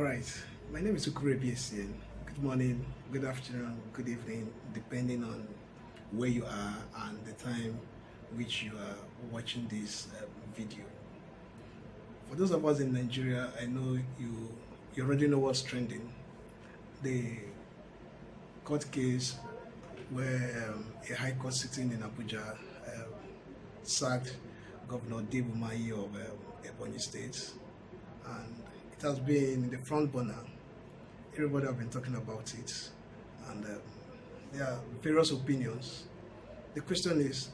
All right, my name is Ukure BSN. Good morning, good afternoon, good evening, depending on where you are and the time which you are watching this video. For those of us in Nigeria, I know you already know what's trending. The court case where a high court sitting in Abuja sacked Governor Umahi of Ebonyi State, and it has been in the front burner. Everybody have been talking about it, and there are various opinions. The question is,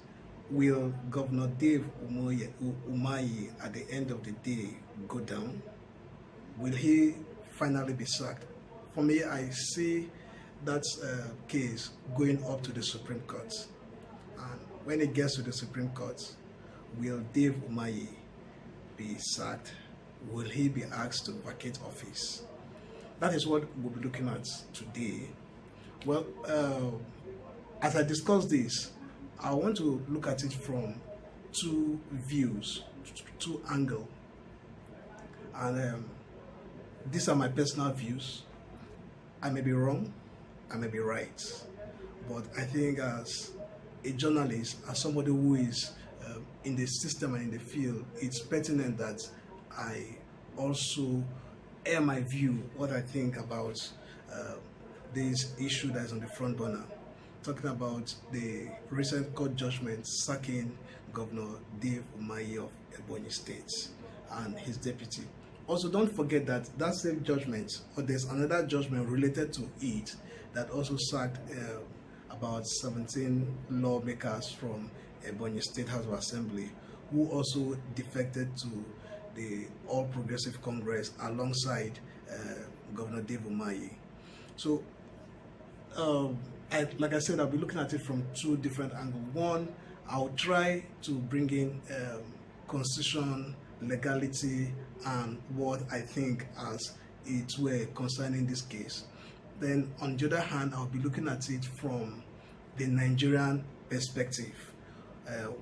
will Governor Umahi at the end of the day go down? Will he finally be sacked? For me, I see that case going up to the Supreme Court, and when it gets to the Supreme Court, will Dave Umahi be sacked? Will he be asked to vacate office? That is what we'll be looking at today. Well, as I discuss this, I want to look at it from two views, two angles. And these are my personal views. I may be wrong, I may be right. But I think as a journalist, as somebody who is in the system and in the field, it's pertinent that I also air my view, what I think about this issue that is on the front burner. Talking about the recent court judgment sacking Governor Dave Umahi of Ebonyi State and his deputy. Also, don't forget that that same judgment, or there's another judgment related to it that also sacked about 17 lawmakers from Ebonyi State House of Assembly, who also defected to the All Progressive Congress alongside Governor Dave Umahi. So, like I said, I'll be looking at it from two different angles. One, I'll try to bring in constitution, legality, and what I think as it were concerning this case. Then, on the other hand, I'll be looking at it from the Nigerian perspective,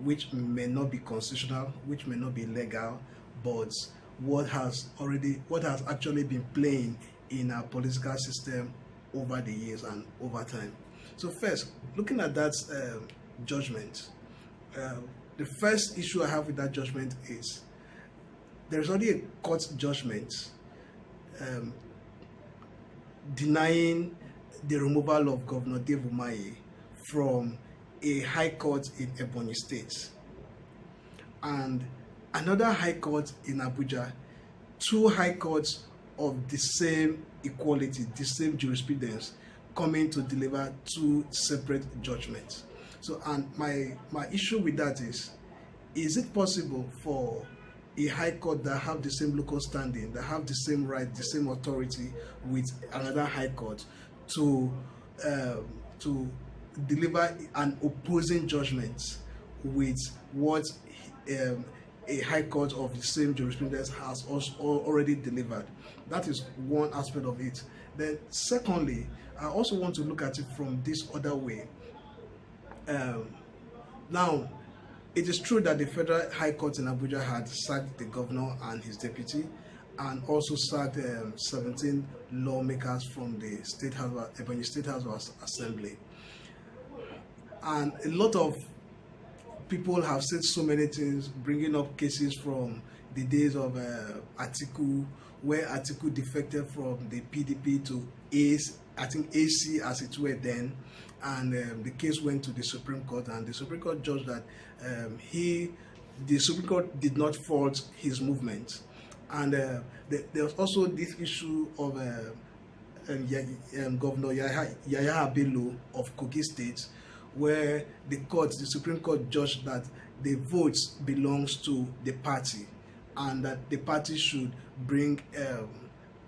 which may not be constitutional, which may not be legal, but what has actually been playing in our political system over the years and over time. So first, looking at that judgment, the first issue I have with that judgment is there's already a court judgment denying the removal of Governor Dave Umahi from a high court in Ebonyi State, and another high court in Abuja, two high courts of the same equality, the same jurisprudence, coming to deliver two separate judgments. So, and my issue with that is it possible for a high court that have the same local standing, that have the same right, the same authority with another high court to deliver an opposing judgment with what a high court of the same jurisprudence has also already delivered? That is one aspect of it. Then secondly, I also want to look at it from this other way. Now, it is true that the Federal High Court in Abuja had sacked the governor and his deputy, and also sacked 17 lawmakers from the Ebonyi State House of Assembly. And a lot of people have said so many things, bringing up cases from the days of Atiku, where Atiku defected from the PDP to AC as it were then, and the case went to the Supreme Court, and the Supreme Court judged that the Supreme Court did not fault his movement. And there was also this issue of Governor Yahaya Bello of Kogi State, where the Supreme Court judged that the votes belongs to the party, and that the party should bring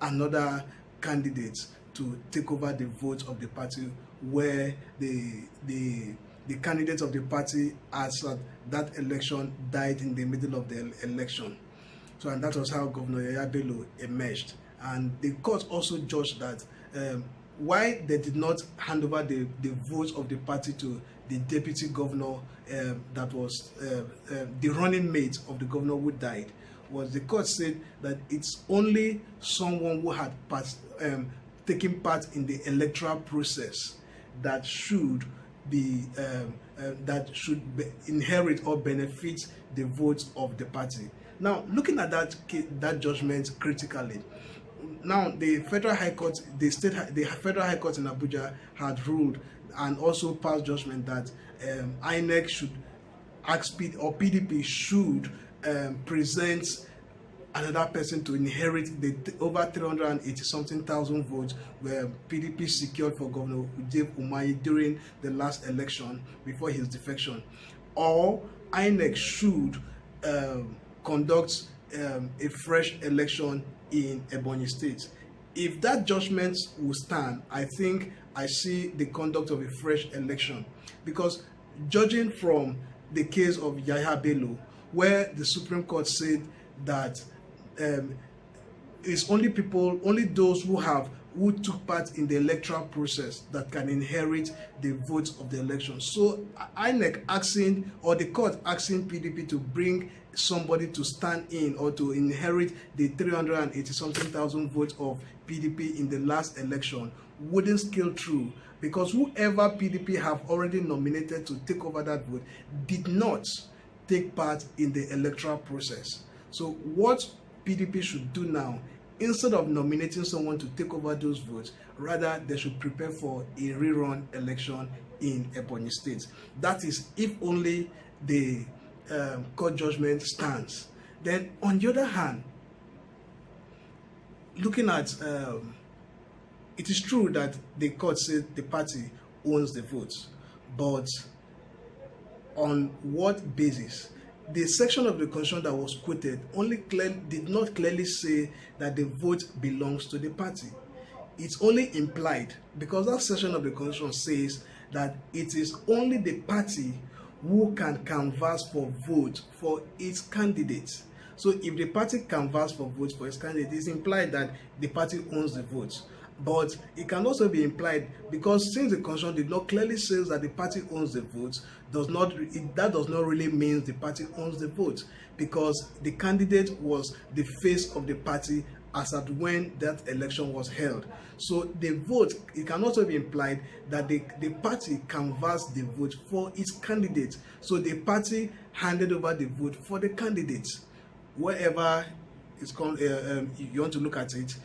another candidate to take over the votes of the party, where the candidate of the party as that election died in the middle of the election. So, and that was how Governor Yahaya Bello emerged. And the court also judged that why they did not hand over the votes of the party to the deputy governor that was the running mate of the governor who died, was the court said that it's only someone who had taken part in the electoral process that should inherit or benefit the votes of the party. Now, looking at that judgment critically, now the Federal High Court, the Federal High Court in Abuja had ruled and also passed judgment that INEC should ask PDP should present another person to inherit the over 380 something thousand votes where PDP secured for Governor Umahi during the last election before his defection, or INEC should conduct a fresh election in Ebonyi State. If that judgment will stand, I think I see the conduct of a fresh election, because judging from the case of Yahya Bello, where the Supreme Court said that it's only those who took part in the electoral process that can inherit the votes of the election. So INEC asking, or the court asking PDP to bring somebody to stand in or to inherit the 380 something thousand votes of PDP in the last election wouldn't scale through, because whoever PDP have already nominated to take over that vote did not take part in the electoral process. So what PDP should do now, instead of nominating someone to take over those votes, rather they should prepare for a rerun election in Ebonyi State. That is, if only the court judgment stands. Then on the other hand, looking at it is true that the court said the party owns the votes, but on what basis? The section of the Constitution that was quoted did not clearly say that the vote belongs to the party. It's only implied, because that section of the Constitution says that it is only the party who can canvass for vote for its candidates. So if the party canvass for votes for its candidate, it's implied that the party owns the votes. But it can also be implied, because since the Constitution did not clearly say that the party owns the votes, that does not really mean the party owns the vote, because the candidate was the face of the party as at when that election was held. So the vote, it can also be implied that the party canvassed the vote for its candidate. So the party handed over the vote for the candidate. Wherever it's called, you want to look at it,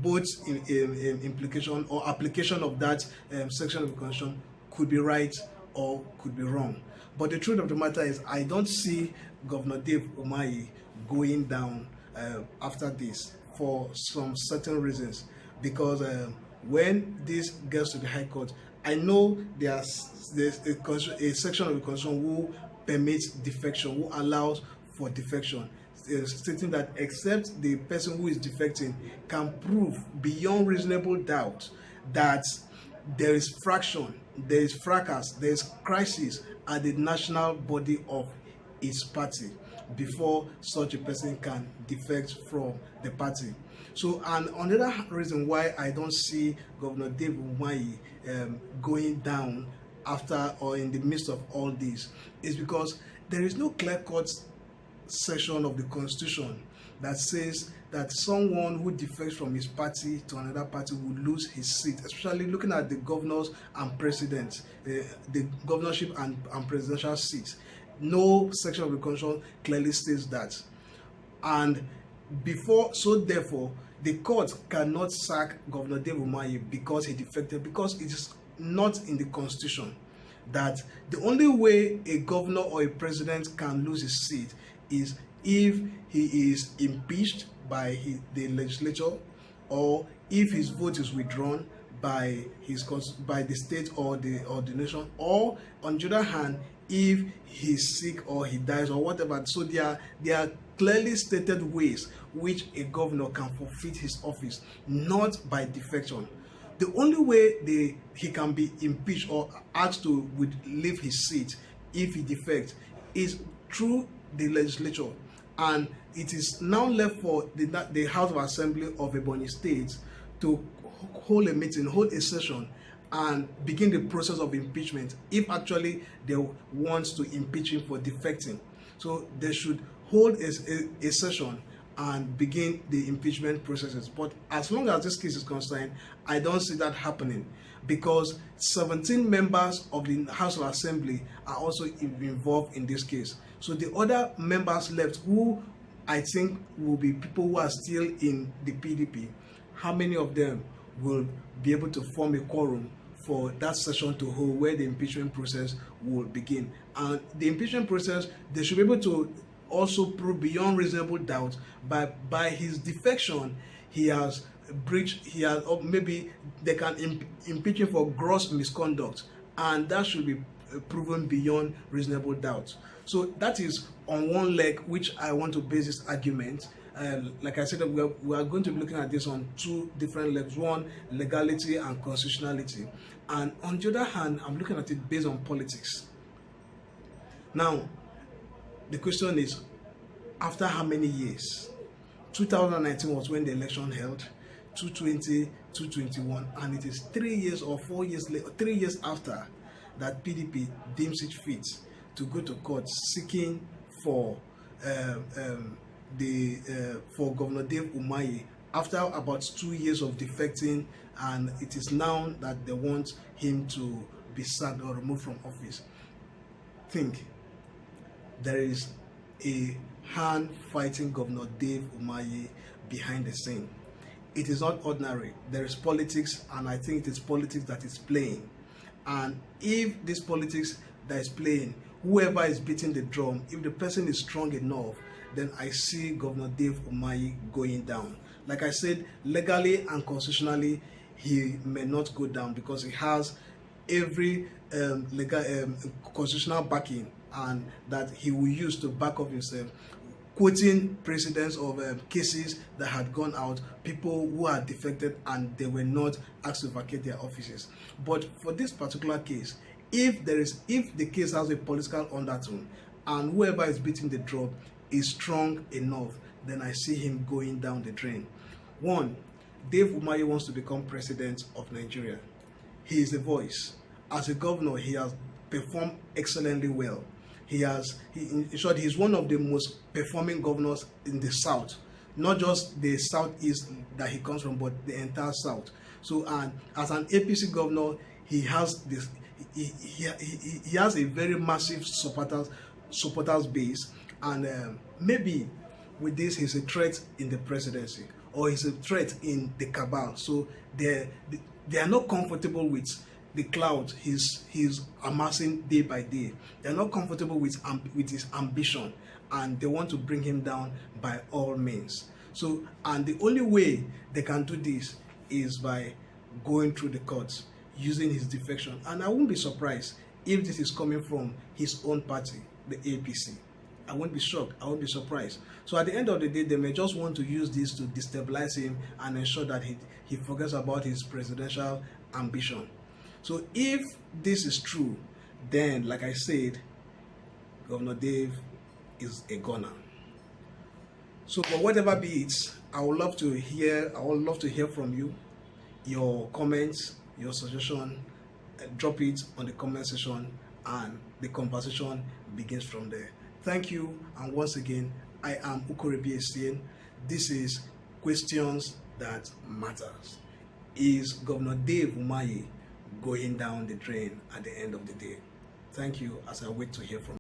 both in implication or application of that section of the Constitution could be right or could be wrong. But the truth of the matter is, I don't see Governor Dave Umahi going down after this for some certain reasons. Because when this gets to the High Court, I know there's a section of the Constitution who permits defection, who allows for defection, stating that except the person who is defecting can prove beyond reasonable doubt that there is fraction, there is fracas, there is crisis at the national body of its party before such a person can defect from the party. So, and another reason why I don't see Governor Dave Umahi going down after or in the midst of all this is because there is no clear-cut section of the Constitution that says that someone who defects from his party to another party will lose his seat, especially looking at the governors and presidents, the governorship and presidential seats. No section of the Constitution clearly states that. And therefore, the court cannot sack Governor Dave Umahi because he defected, because it is not in the Constitution that the only way a governor or a president can lose his seat is if he is impeached by the legislature, or if his vote is withdrawn by the state or the nation, or on the other hand, if he's sick or he dies or whatever. So there are clearly stated ways which a governor can forfeit his office, not by defection. The only way he can be impeached or asked to leave his seat if he defects is through the legislature, and it is now left for the House of Assembly of Ebonyi State to hold a meeting, hold a session, and begin the process of impeachment if actually they want to impeach him for defecting. So they should hold a session and begin the impeachment processes. But as long as this case is concerned, I don't see that happening, because 17 members of the House of Assembly are also involved in this case. So the other members left, who I think will be people who are still in the PDP, how many of them will be able to form a quorum for that session to hold, where the impeachment process will begin? And the impeachment process, they should be able to also prove beyond reasonable doubt by his defection he has breached, or maybe they can impeach him for gross misconduct, and that should be proven beyond reasonable doubt. So that is on one leg which I want to base this argument. Like I said, we are going to be looking at this on two different legs: one, legality and constitutionality, and on the other hand, I'm looking at it based on politics. Now, the question is, after how many years? 2019 was when the election held, 2020, 2021, and it is 3 years or 4 years later, 3 years after, that PDP deems it fit to go to court seeking for for Governor Dave Umahi, after about 2 years of defecting, and it is now that they want him to be sacked or removed from office. Think, there is a hand fighting Governor Dave Umahi behind the scene. It is not ordinary. There is politics, and I think it is politics that is playing. And if this politics that is playing, whoever is beating the drum, if the person is strong enough, then I see Governor Dave Umahi going down. Like I said, legally and constitutionally, he may not go down because he has every legal constitutional backing, and that he will use to back up himself, quoting precedents of cases that had gone out, people who had defected and they were not asked to vacate their offices. But for this particular case, if the case has a political undertone and whoever is beating the drum is strong enough, then I see him going down the drain. One, Dave Umahi wants to become president of Nigeria. He is the voice. As a governor, he has performed excellently well. In short, he's one of the most performing governors in the South, not just the Southeast that he comes from, but the entire South. So, and as an APC governor, he has this. He has a very massive supporters base, and maybe with this, he's a threat in the presidency, or he's a threat in the cabal. So they are not comfortable with the cloud he's amassing day by day. They're not comfortable with his ambition, and they want to bring him down by all means. So, and the only way they can do this is by going through the courts, using his defection. And I won't be surprised if this is coming from his own party, the APC. I won't be shocked. I won't be surprised. So at the end of the day, they may just want to use this to destabilize him and ensure that he forgets about his presidential ambition. So if this is true, then, like I said, Governor Dave is a goner. So, but whatever be it, I would love to hear from you, your comments, your suggestion. Drop it on the comment section, and the conversation begins from there. Thank you, and once again, I am Ukorebi. This is Questions That Matters. Is Governor Dave Umahi going down the drain at the end of the day? Thank you, as I wait to hear from you.